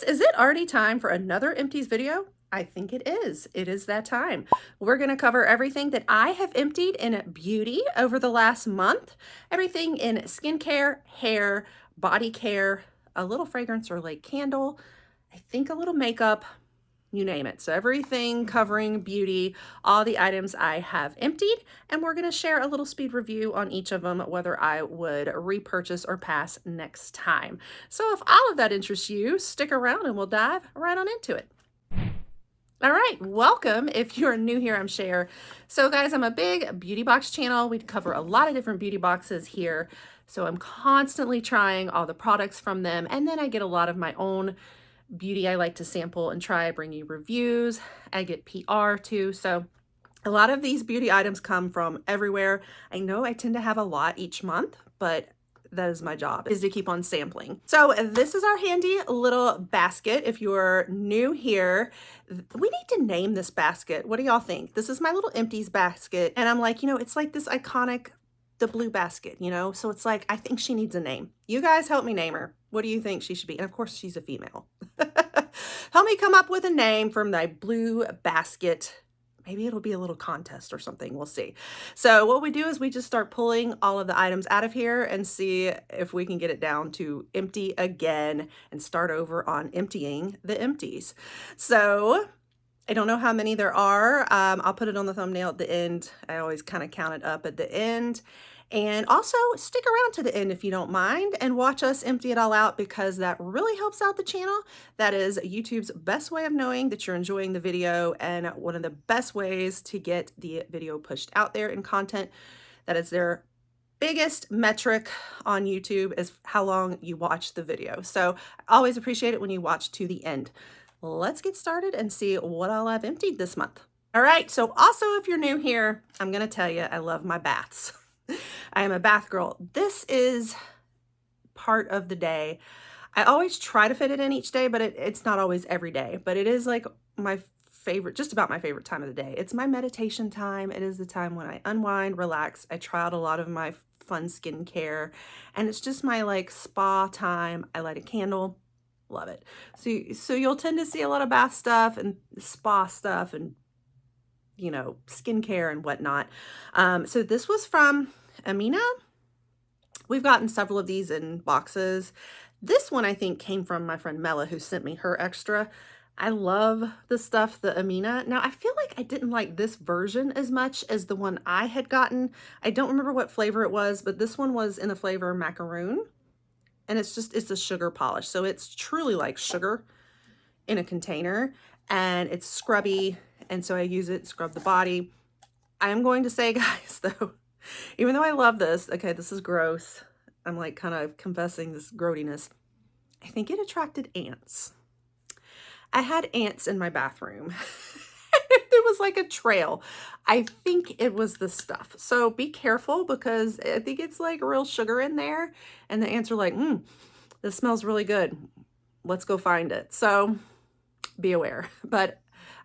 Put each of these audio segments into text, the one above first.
Is it already time for another empties video? I think it is. It is that time. We're going to cover everything that I have emptied in beauty over the last month. Everything in skincare, hair, body care, a little fragrance or like candle, I think a little makeup, you name it. So everything covering beauty, all the items I have emptied, and we're going to share a little speed review on each of them, whether I would repurchase or pass next time. So if all of that interests you, stick around and we'll dive right on into it. All right, welcome. If you're new here, I'm Cher. So guys, I'm a big beauty box channel. We cover a lot of different beauty boxes here. So I'm constantly trying all the products from them. And then I get a lot of my own beauty I like to sample and try, bring you reviews. I get PR too. So a lot of these beauty items come from everywhere. I know I tend to have a lot each month, but that is my job, is to keep on sampling. So this is our handy little basket. If you're new here, we need to name this basket. What do y'all think? This is my little empties basket. And I'm like, it's like this iconic, the blue basket, So it's like, I think she needs a name. You guys help me name her. What do you think she should be? And of course, she's a female. Help me come up with a name from the blue basket. Maybe it'll be a little contest or something. We'll see. So what we do is we just start pulling all of the items out of here and see if we can get it down to empty again and start over on emptying the empties. So I don't know how many there are. I'll put it on the thumbnail at the end. I always kind of count it up at the end. And also stick around to the end if you don't mind and watch us empty it all out, because that really helps out the channel. That is YouTube's best way of knowing that you're enjoying the video, and one of the best ways to get the video pushed out there in content. That is their biggest metric on YouTube, is how long you watch the video. So I always appreciate it when you watch to the end. Let's get started and see what all I've emptied this month. All right, so also if you're new here, I'm gonna tell you I love my baths. I am a bath girl. This is part of the day. I always try to fit it in each day, but it's not always every day. But it is like my favorite, just about my favorite time of the day. It's my meditation time. It is the time when I unwind, relax. I try out a lot of my fun skincare, and it's just my like spa time. I light a candle. Love it. So you'll tend to see a lot of bath stuff and spa stuff and skincare and whatnot. So this was from Amina. We've gotten several of these in boxes. This one I think came from my friend Mela, who sent me her extra. I love the stuff, the Amina. Now I feel like I didn't like this version as much as the one I had gotten. I don't remember what flavor it was, but this one was in the flavor macaroon. And it's a sugar polish. So it's truly like sugar in a container, and it's scrubby. And so I use it to scrub the body. I am going to say, guys, though, even though I love this, okay, this is gross. I'm like kind of confessing this grody-ness. I think it attracted ants. I had ants in my bathroom. It was like a trail. I think it was the stuff. So be careful, because I think it's like real sugar in there. And the ants are like, this smells really good. Let's go find it. So be aware. But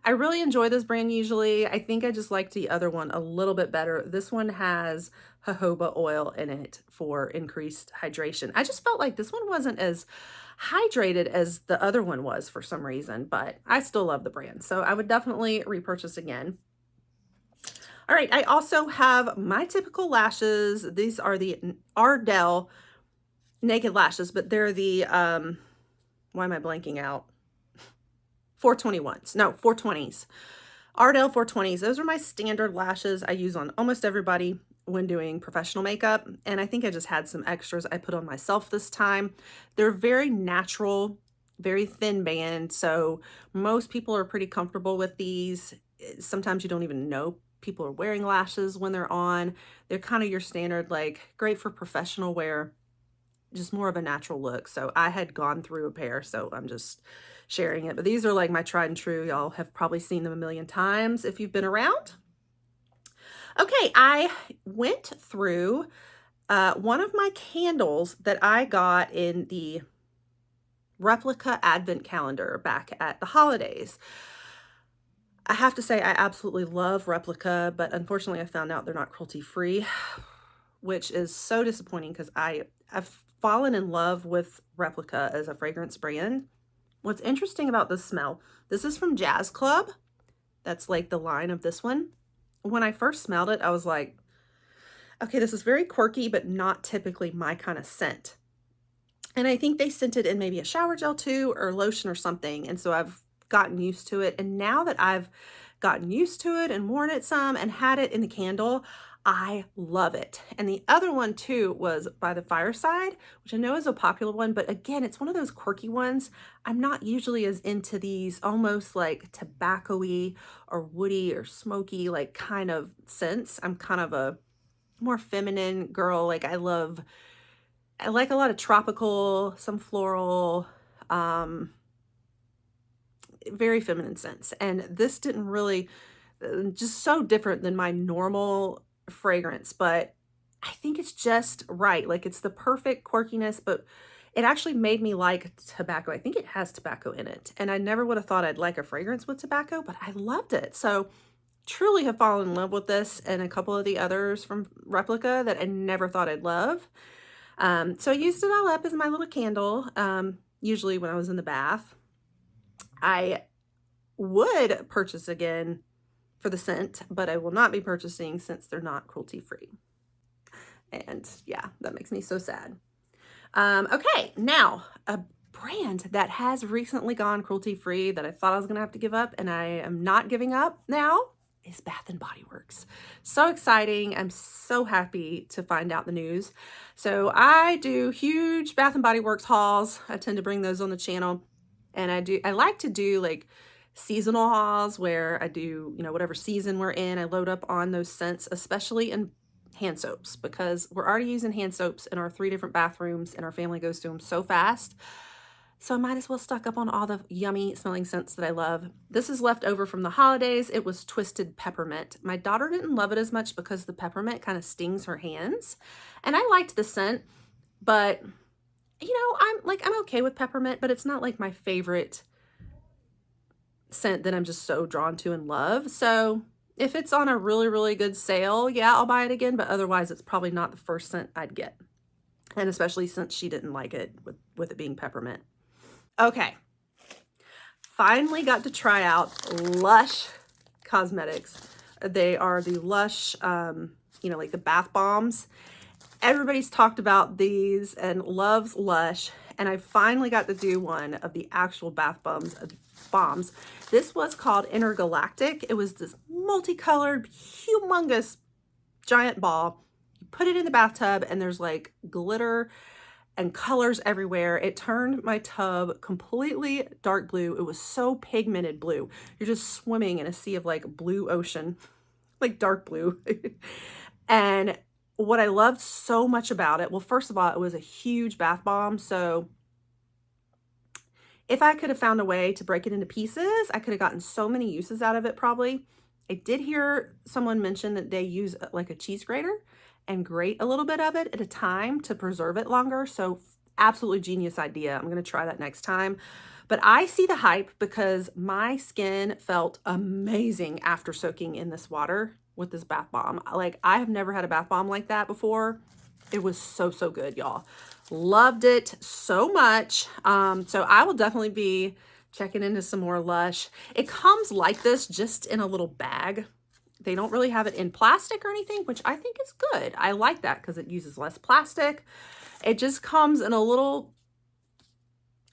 I really enjoy this brand usually. I think I just like the other one a little bit better. This one has jojoba oil in it for increased hydration. I just felt like this one wasn't as hydrated as the other one was for some reason, but I still love the brand. So I would definitely repurchase again. All right, I also have my typical lashes. These are the Ardell Naked Lashes, but they're the, why am I blanking out? 421s. No, 420s. Ardell 420s. Those are my standard lashes I use on almost everybody when doing professional makeup. And I think I just had some extras I put on myself this time. They're very natural, very thin band. So most people are pretty comfortable with these. Sometimes you don't even know people are wearing lashes when they're on. They're kind of your standard, like great for professional wear, just more of a natural look. So I had gone through a pair, so I'm just sharing it. But these are like my tried and true. Y'all have probably seen them a million times if you've been around. Okay, I went through one of my candles that I got in the replica advent calendar back at the holidays. I have to say I absolutely love replica, but unfortunately I found out they're not cruelty free, which is so disappointing, because I've fallen in love with replica as a fragrance brand. What's interesting about this smell, this is from Jazz Club. That's like the line of this one. When I first smelled it, I was like, okay, this is very quirky, but not typically my kind of scent. And I think they sent it in maybe a shower gel too, or lotion or something. And so I've gotten used to it. And now that I've gotten used to it and worn it some and had it in the candle, I love it. And the other one too was by the Fireside, which I know is a popular one, but again, it's one of those quirky ones. I'm not usually as into these almost like tobacco-y or woody or smoky, like kind of scents. I'm kind of a more feminine girl. Like I like a lot of tropical, some floral, very feminine scents. And this didn't really, just so different than my normal fragrance, but I think it's just right. Like it's the perfect quirkiness, but it actually made me like tobacco. I think it has tobacco in it. And I never would have thought I'd like a fragrance with tobacco, but I loved it. So truly have fallen in love with this and a couple of the others from Replica that I never thought I'd love. So I used it all up as my little candle, usually when I was in the bath. I would purchase again for the scent, but I will not be purchasing since they're not cruelty-free. And yeah, that makes me so sad. Okay, now a brand that has recently gone cruelty-free that I thought I was gonna have to give up, and I am not giving up now, is Bath and Body Works. So exciting. I'm so happy to find out the news. So I do huge Bath and Body Works hauls. I tend to bring those on the channel. And I like to do like seasonal hauls where I do, you know, whatever season we're in, I load up on those scents, especially in hand soaps, because we're already using hand soaps in our 3 different bathrooms and our family goes through them so fast. So I might as well stock up on all the yummy smelling scents that I love. This is left over from the holidays. It was Twisted Peppermint. My daughter didn't love it as much because the peppermint kind of stings her hands. And I liked the scent, but you know, I'm okay with peppermint, but it's not like my favorite scent that I'm just so drawn to and love. So if it's on a really, really good sale, yeah, I'll buy it again, but otherwise it's probably not the first scent I'd get. And especially since she didn't like it with it being peppermint. Okay, finally got to try out Lush Cosmetics. They are the Lush, you know, like the bath bombs. Everybody's talked about these and loves Lush, and I finally got to do one of the actual bath bombs. This was called Intergalactic. It was this multicolored, humongous, giant ball. You put it in the bathtub, and there's like glitter and colors everywhere. It turned my tub completely dark blue. It was so pigmented blue. You're just swimming in a sea of like blue ocean, like dark blue. And what I loved so much about it, well, first of all, it was a huge bath bomb. So if I could have found a way to break it into pieces, I could have gotten so many uses out of it probably. I did hear someone mention that they use like a cheese grater and grate a little bit of it at a time to preserve it longer. So absolutely genius idea. I'm going to try that next time. But I see the hype because my skin felt amazing after soaking in this water with this bath bomb. Like I have never had a bath bomb like that before. It was so, so good, y'all. Loved it so much. So I will definitely be checking into some more Lush. It comes like this, just in a little bag. They don't really have it in plastic or anything, which I think is good. I like that because it uses less plastic. It just comes in a little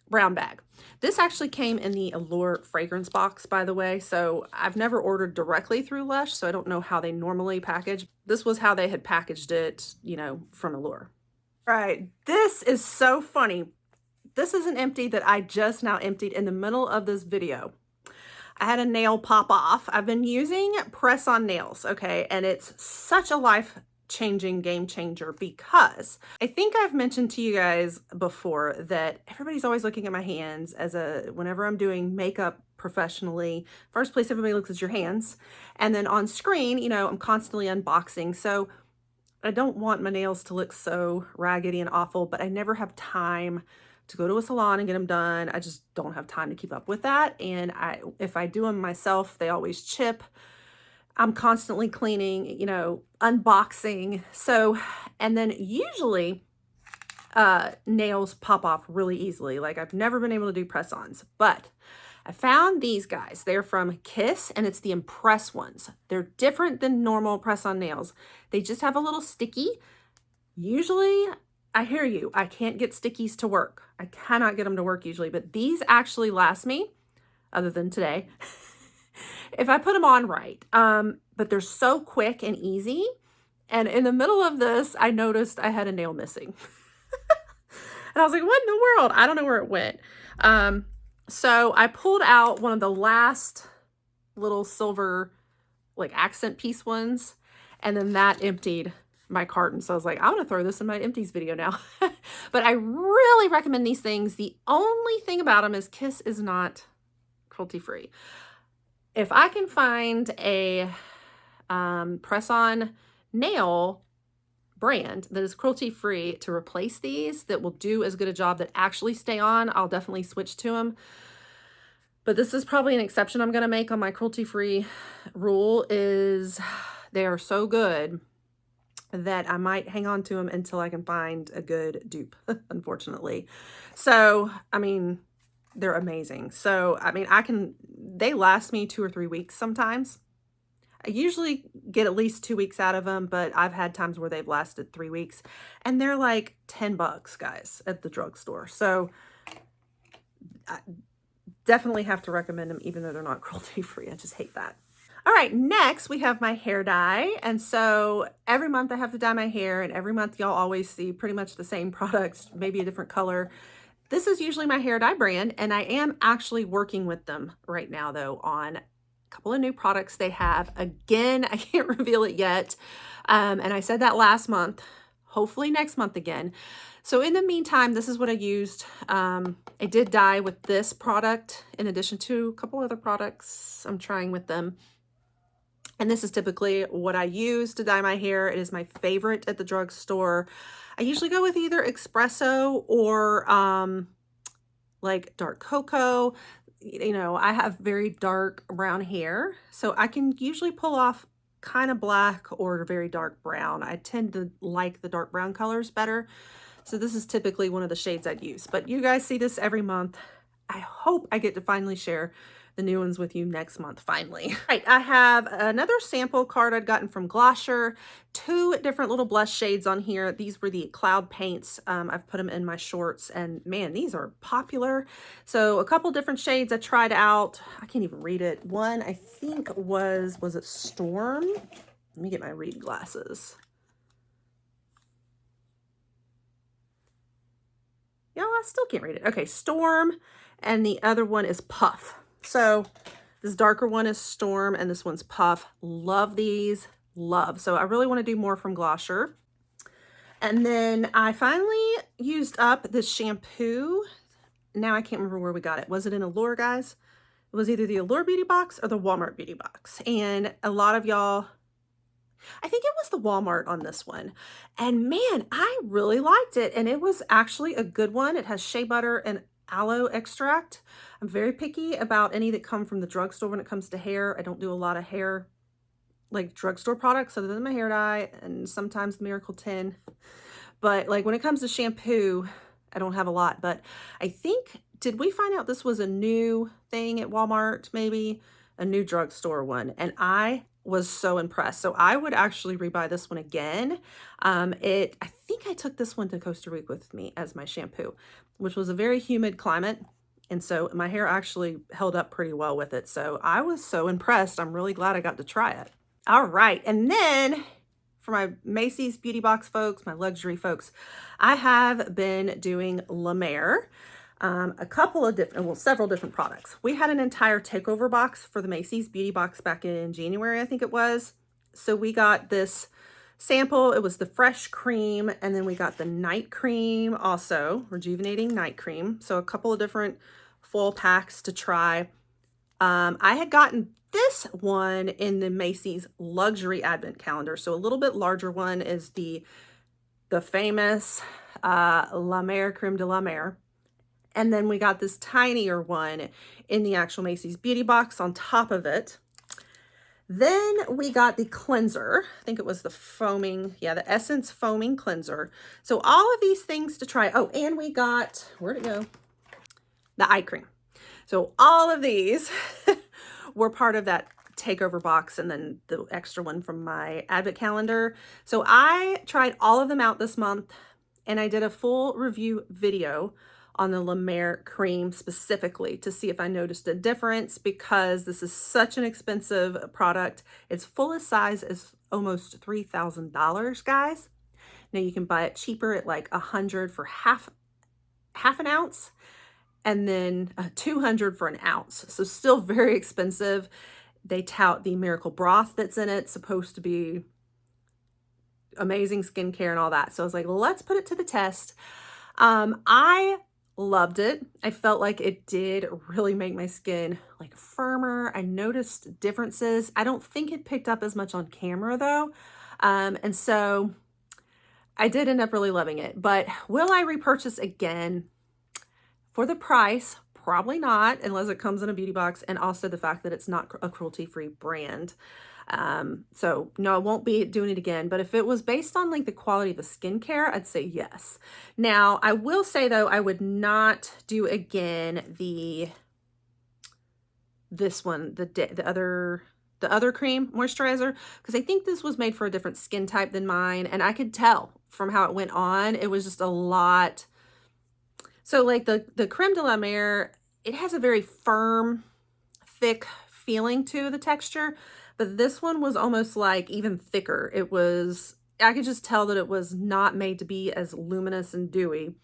brown bag. This actually came in the Allure fragrance box, by the way. So I've never ordered directly through Lush, so I don't know how they normally package. This was how they had packaged it, you know, from Allure. All right, this is so funny. This is an empty that I just now emptied in the middle of this video. I had a nail pop off. I've been using press-on nails, okay? And it's such a life-changing game changer because I think I've mentioned to you guys before that everybody's always looking at my hands whenever I'm doing makeup professionally. First place everybody looks at your hands. And then on screen, you know, I'm constantly unboxing. So I don't want my nails to look so raggedy and awful, but I never have time to go to a salon and get them done. I just don't have time to keep up with that. And if I do them myself, they always chip. I'm constantly cleaning, you know, unboxing. So, and then usually nails pop off really easily. Like I've never been able to do press-ons, but I found these guys. They're from Kiss, and it's the Impress ones. They're different than normal press-on nails. They just have a little sticky. Usually, I hear you, I can't get stickies to work. I cannot get them to work usually, but these actually last me, other than today, if I put them on right. But they're so quick and easy. And in the middle of this, I noticed I had a nail missing. And I was like, what in the world? I don't know where it went. So I pulled out one of the last little silver like accent piece ones, and then that emptied my carton. So I was like, I'm gonna throw this in my empties video now. But I really recommend these things. The only thing about them is Kiss is not cruelty free. If I can find a press-on nail brand that is cruelty free to replace these, that will do as good a job, that actually stay on, I'll definitely switch to them. But this is probably an exception I'm going to make on my cruelty free rule, is they are so good that I might hang on to them until I can find a good dupe, unfortunately. So, I mean, they're amazing. So, I mean, they last me 2 or 3 weeks sometimes. I usually get at least 2 weeks out of them, but I've had times where they've lasted 3 weeks, and they're like $10, guys, at the drugstore. So I definitely have to recommend them, even though they're not cruelty free. I just hate that. All right, next we have my hair dye. And so every month I have to dye my hair, and every month y'all always see pretty much the same products, maybe a different color. This is usually my hair dye brand, and I am actually working with them right now though on couple of new products they have. Again, I can't reveal it yet. And I said that last month, hopefully next month again. So in the meantime, this is what I used. I did dye with this product in addition to a couple other products I'm trying with them. And this is typically what I use to dye my hair. It is my favorite at the drugstore. I usually go with either espresso or like dark cocoa. You know, I have very dark brown hair, so I can usually pull off kind of black or very dark brown. I tend to like the dark brown colors better. So this is typically one of the shades I'd use, but you guys see this every month. I hope I get to finally share the new ones with you next month, finally. All right, I have another sample card I'd gotten from Glosher. 2 different little blush shades on here. These were the Cloud Paints. I've put them in my shorts, and man, these are popular. So a couple different shades I tried out. I can't even read it. One I think was it Storm? Let me get my read glasses. Yeah, I still can't read it. Okay, Storm, and the other one is Puff. So this darker one is Storm, and this one's Puff. Love these, love. So I really want to do more from Glosher. And then I finally used up this shampoo. Now I can't remember where we got it. Was it in Allure, guys? It was either the Allure Beauty Box or the Walmart Beauty Box. And a lot of y'all, I think it was the Walmart on this one. And man, I really liked it. And it was actually a good one. It has shea butter and aloe extract. I'm very picky about any that come from the drugstore when it comes to hair. I don't do a lot of hair, like drugstore products, other than my hair dye and sometimes the Miracle 10. But like when it comes to shampoo, I don't have a lot. But I think, did we find out this was a new thing at Walmart, maybe? A new drugstore one. And I was so impressed. So I would actually rebuy this one again. I think I took this one to Costa Rica with me as my shampoo, which was a very humid climate. And so my hair actually held up pretty well with it. So I was so impressed. I'm really glad I got to try it. All right. And then for my Macy's Beauty Box folks, my luxury folks, I have been doing La Mer. A couple of different, well, several different products. We had an entire takeover box for the Macy's Beauty Box back in January, I think it was. So we got this sample. It was the fresh cream, and then we got the night cream also, rejuvenating night cream. So a couple of different full packs to try. I had gotten this one in the Macy's luxury advent calendar. So a little bit larger one is the famous La Mer Creme de la Mer. And then we got this tinier one in the actual Macy's Beauty Box on top of it. Then we got the cleanser. I think it was the foaming, yeah, the Essence Foaming Cleanser. So all of these things to try. Oh, and we got, where'd it go? The eye cream. So all of these were part of that takeover box and then the extra one from my Advent calendar. So I tried all of them out this month and I did a full review video on the La Mer cream specifically to see if I noticed a difference, because this is such an expensive product. Its fullest size is almost $3,000, guys. Now you can buy it cheaper at like $100 for half an ounce, and then $200 for an ounce. So still very expensive. They tout the miracle broth that's in it, supposed to be amazing skincare and all that. So I was like, let's put it to the test. I loved it. I felt like it did really make my skin like firmer. I noticed differences. I don't think it picked up as much on camera though. And so I did end up really loving it. But will I repurchase again? For the price, probably not, unless it comes in a beauty box, and also the fact that it's not a cruelty-free brand. So no, I won't be doing it again, but if it was based on like the quality of the skincare, I'd say yes. Now, I will say though, I would not do again this one, the other cream moisturizer, because I think this was made for a different skin type than mine, and I could tell from how it went on, it was just a lot. So like the Creme de la Mer, it has a very firm, thick feeling to the texture, but this one was almost like even thicker. It was, I could just tell that it was not made to be as luminous and dewy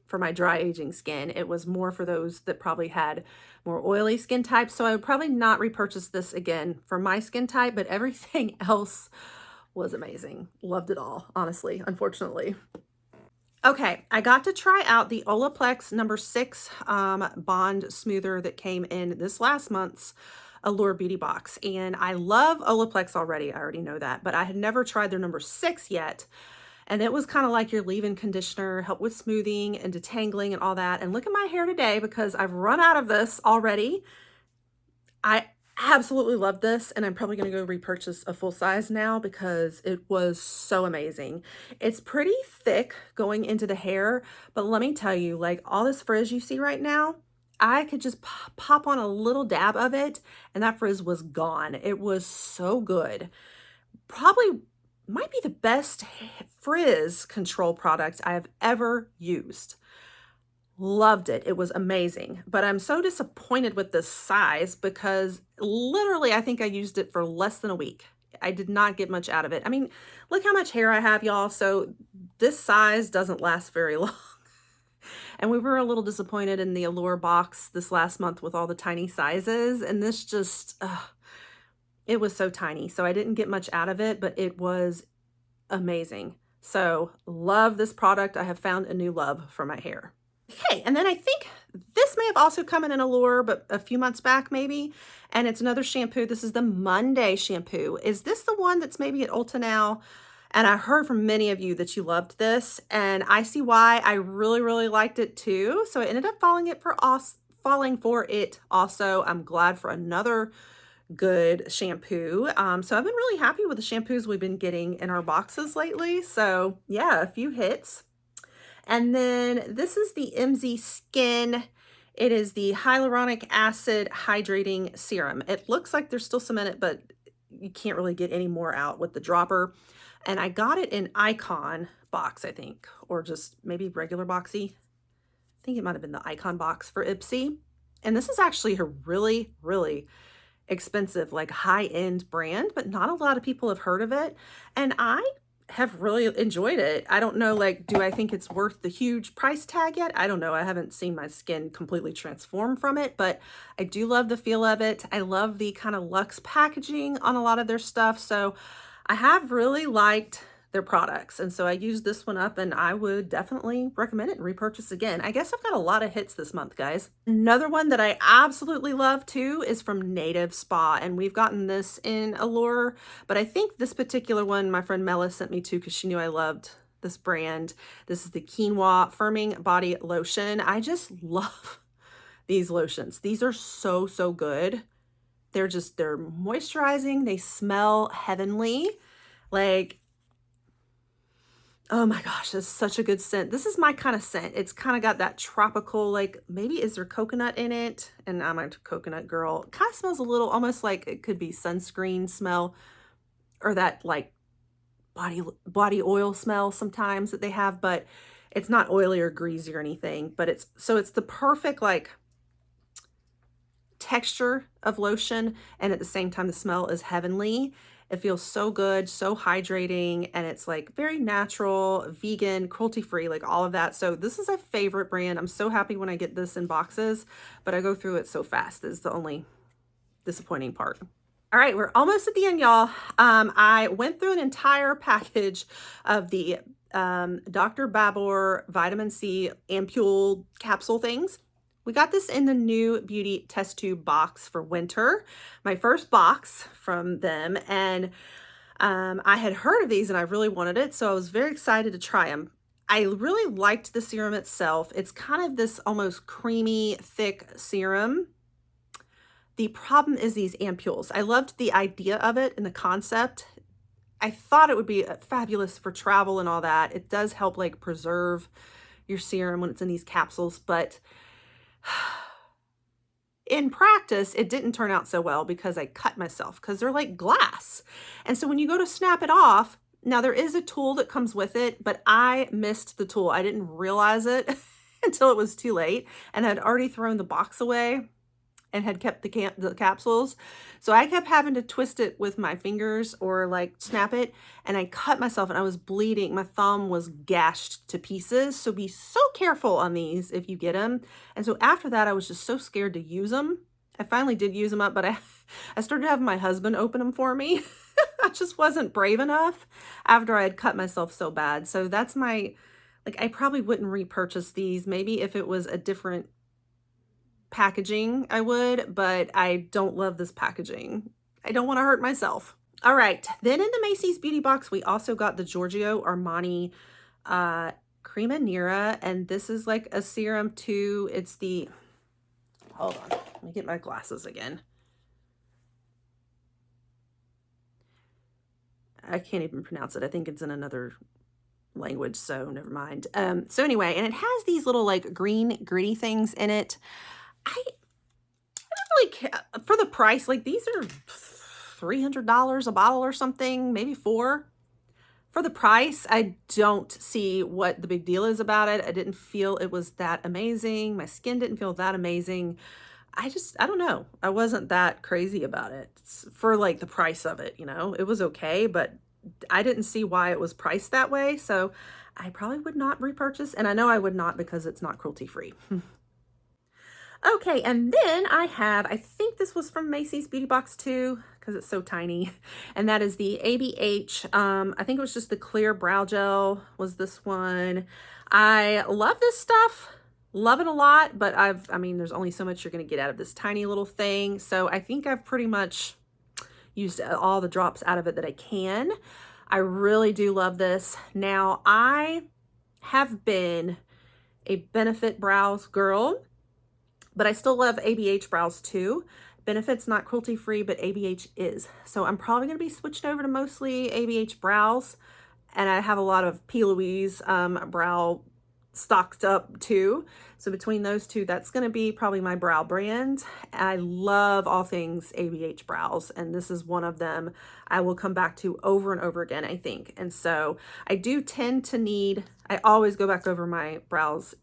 for my dry aging skin. It was more for those that probably had more oily skin types. So I would probably not repurchase this again for my skin type, but everything else was amazing. Loved it all, honestly, unfortunately. Okay, I got to try out the Olaplex number 6 Bond Smoother that came in this last month's Allure Beauty Box. And I love Olaplex already. I already know that, but I had never tried their number 6 yet. And it was kind of like your leave-in conditioner, help with smoothing and detangling and all that. And look at my hair today, because I've run out of this already. I absolutely love this, and I'm probably going to go repurchase a full size now because it was so amazing. It's pretty thick going into the hair, but let me tell you, like all this frizz you see right now, I could just pop on a little dab of it and that frizz was gone. It was so good. Probably might be the best frizz control product I have ever used. Loved it. It was amazing, but I'm so disappointed with this size because literally I think I used it for less than a week. I did not get much out of it. I mean, look how much hair I have, y'all. So this size doesn't last very long. And we were a little disappointed in the Allure box this last month with all the tiny sizes. And this just, it was so tiny. So I didn't get much out of it, but it was amazing. So love this product. I have found a new love for my hair. Okay, and then I think this may have also come in an Allure, but a few months back maybe, and it's another shampoo. This is the Monday shampoo. Is this the one that's maybe at Ulta now? And I heard from many of you that you loved this, and I see why. I really, really liked it too. So I ended up falling for it also. I'm glad for another good shampoo. So I've been really happy with the shampoos we've been getting in our boxes lately. So yeah, a few hits. And then this is the MZ Skin. It is the hyaluronic acid hydrating serum. It looks like there's still some in it, but you can't really get any more out with the dropper. And I got it in Icon box, I think, or just maybe regular boxy. I think it might have been the Icon box for Ipsy. And this is actually a really, really expensive, like high-end brand, but not a lot of people have heard of it. And I have really enjoyed it. I don't know, like, do I think it's worth the huge price tag yet? I don't know. I haven't seen my skin completely transform from it, but I do love the feel of it. I love the kind of luxe packaging on a lot of their stuff. So I have really liked their products. And so I used this one up and I would definitely recommend it and repurchase again. I guess I've got a lot of hits this month, guys. Another one that I absolutely love too is from Native Spa. And we've gotten this in Allure, but I think this particular one, my friend Mela sent me to because she knew I loved this brand. This is the Quinoa Firming Body Lotion. I just love these lotions. These are so, so good. They're moisturizing. They smell heavenly. Like, oh my gosh, this is such a good scent. This is my kind of scent. It's kind of got that tropical, like, maybe is there coconut in it? And I'm a coconut girl. It kind of smells a little, almost like it could be sunscreen smell, or that like body oil smell sometimes that they have, but it's not oily or greasy or anything. But it's the perfect like texture of lotion, and at the same time the smell is heavenly. It feels so good, so hydrating, and it's like very natural, vegan, cruelty-free, like all of that. So this is a favorite brand. I'm so happy when I get this in boxes, but I go through it so fast is the only disappointing part. All right, we're almost at the end, y'all. I went through an entire package of the Dr. Babor vitamin C ampule capsule things. We got this in the new beauty test tube box for winter, my first box from them. And I had heard of these and I really wanted it, so I was very excited to try them. I really liked the serum itself. It's kind of this almost creamy, thick serum. The problem is these ampules. I loved the idea of it and the concept. I thought it would be fabulous for travel and all that. It does help like preserve your serum when it's in these capsules, but in practice, it didn't turn out so well because I cut myself because they're like glass. And so when you go to snap it off, now there is a tool that comes with it, but I missed the tool. I didn't realize it until it was too late, and I'd already thrown the box away and had kept the capsules. So I kept having to twist it with my fingers or like snap it, and I cut myself and I was bleeding. My thumb was gashed to pieces. So be so careful on these if you get them. And so after that, I was just so scared to use them. I finally did use them up, but I started having my husband open them for me. I just wasn't brave enough after I had cut myself so bad. So that's my, like, I probably wouldn't repurchase these. Maybe if it was a different packaging I would, but I don't love this packaging. I don't want to hurt myself. All right, then in the Macy's beauty box we also got the Giorgio Armani Crema Nera, and this is like a serum too. It's the, hold on, let me get my glasses again. I can't even pronounce it. I think it's in another language, so never mind. So anyway, and it has these little like green gritty things in it. I don't really care for the price. Like, these are $300 a bottle or something, maybe $4. For the price, I don't see what the big deal is about it. I didn't feel it was that amazing. My skin didn't feel that amazing. I don't know. I wasn't that crazy about it for like the price of it, you know. It was okay, but I didn't see why it was priced that way. So I probably would not repurchase, and I know I would not because it's not cruelty free. Okay, and then I think this was from Macy's Beauty Box too, because it's so tiny, and that is the ABH. I think it was just the clear brow gel was this one. I love this stuff, love it a lot, but I mean, there's only so much you're gonna get out of this tiny little thing, so I think I've pretty much used all the drops out of it that I can. I really do love this. Now, I have been a Benefit Brows girl, but I still love ABH brows too. Benefit's not cruelty free, but ABH is. So I'm probably gonna be switching over to mostly ABH brows. And I have a lot of P. Louise brow stocked up too. So between those two, that's gonna be probably my brow brand. I love all things ABH brows, and this is one of them I will come back to over and over again, I think. And so I do tend to need, I always go back over my brows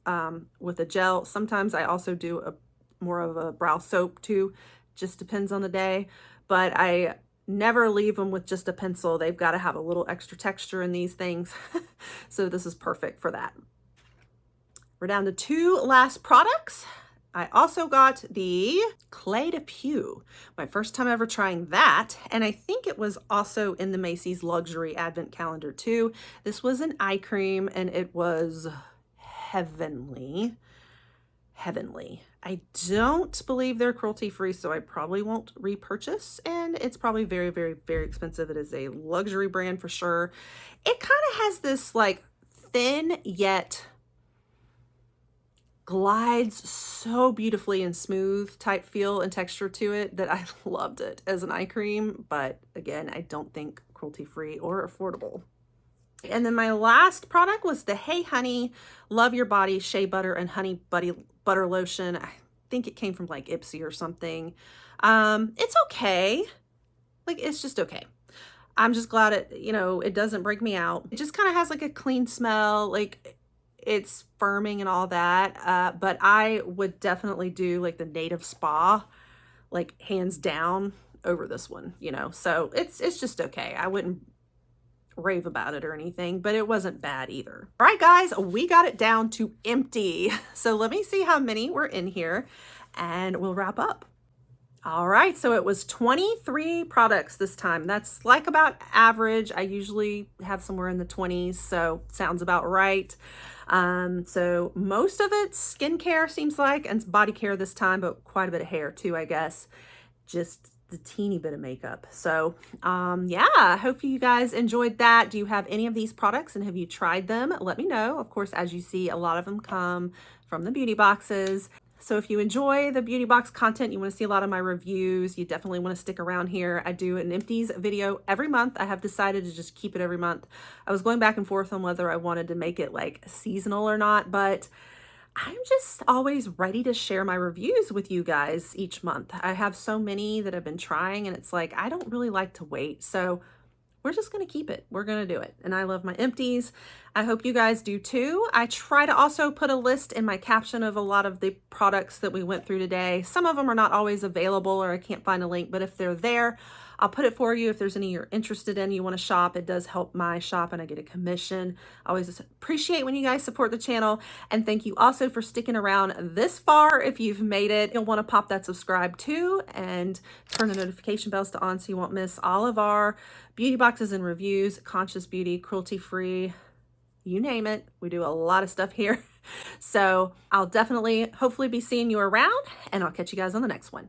with a gel. Sometimes I also do more of a brow soap too, just depends on the day, but I never leave them with just a pencil. They've got to have a little extra texture in these things. So this is perfect for that. We're down to 2 last products. I also got the Clé de Peau, my first time ever trying that, and I think it was also in the Macy's Luxury Advent Calendar too. This was an eye cream, and it was heavenly. Heavenly. I don't believe they're cruelty free, so I probably won't repurchase, and it's probably very, very, very expensive. It is a luxury brand for sure. It kind of has this like thin yet glides so beautifully and smooth type feel and texture to it that I loved it as an eye cream. But again, I don't think cruelty-free or affordable. And then my last product was the Hey Honey Love Your Body Shea Butter and Honey Butter Lotion. I think it came from like Ipsy or something. It's okay. Like, it's just okay. I'm just glad it, you know, it doesn't break me out. It just kind of has like a clean smell. Like, it's firming and all that. But I would definitely do like the Native Spa, like hands down over this one, you know. So it's just okay. I wouldn't rave about it or anything, but it wasn't bad either. All right, guys, we got it down to empty. So let me see how many were in here and we'll wrap up. All right, so it was 23 products this time. That's like about average. I usually have somewhere in the 20s, so sounds about right. So most of it's skincare seems like, and body care this time, but quite a bit of hair too, I guess. Just the teeny bit of makeup. So yeah, I hope you guys enjoyed that. Do you have any of these products and have you tried them? Let me know. Of course, as you see, a lot of them come from the beauty boxes. So if you enjoy the beauty box content, you want to see a lot of my reviews, you definitely want to stick around here. I do an empties video every month. I have decided to just keep it every month. I was going back and forth on whether I wanted to make it like seasonal or not, but I'm just always ready to share my reviews with you guys each month. I have so many that I've been trying and it's like, I don't really like to wait. So we're just going to keep it. We're going to do it. And I love my empties. I hope you guys do too. I try to also put a list in my caption of a lot of the products that we went through today. Some of them are not always available or I can't find a link, but if they're there, I'll put it for you. If there's any you're interested in, you want to shop, it does help my shop and I get a commission. I always appreciate when you guys support the channel. And thank you also for sticking around this far. If you've made it, you'll want to pop that subscribe too and turn the notification bells to on so you won't miss all of our beauty boxes and reviews, conscious beauty, cruelty-free, you name it. We do a lot of stuff here. So I'll definitely, hopefully be seeing you around and I'll catch you guys on the next one.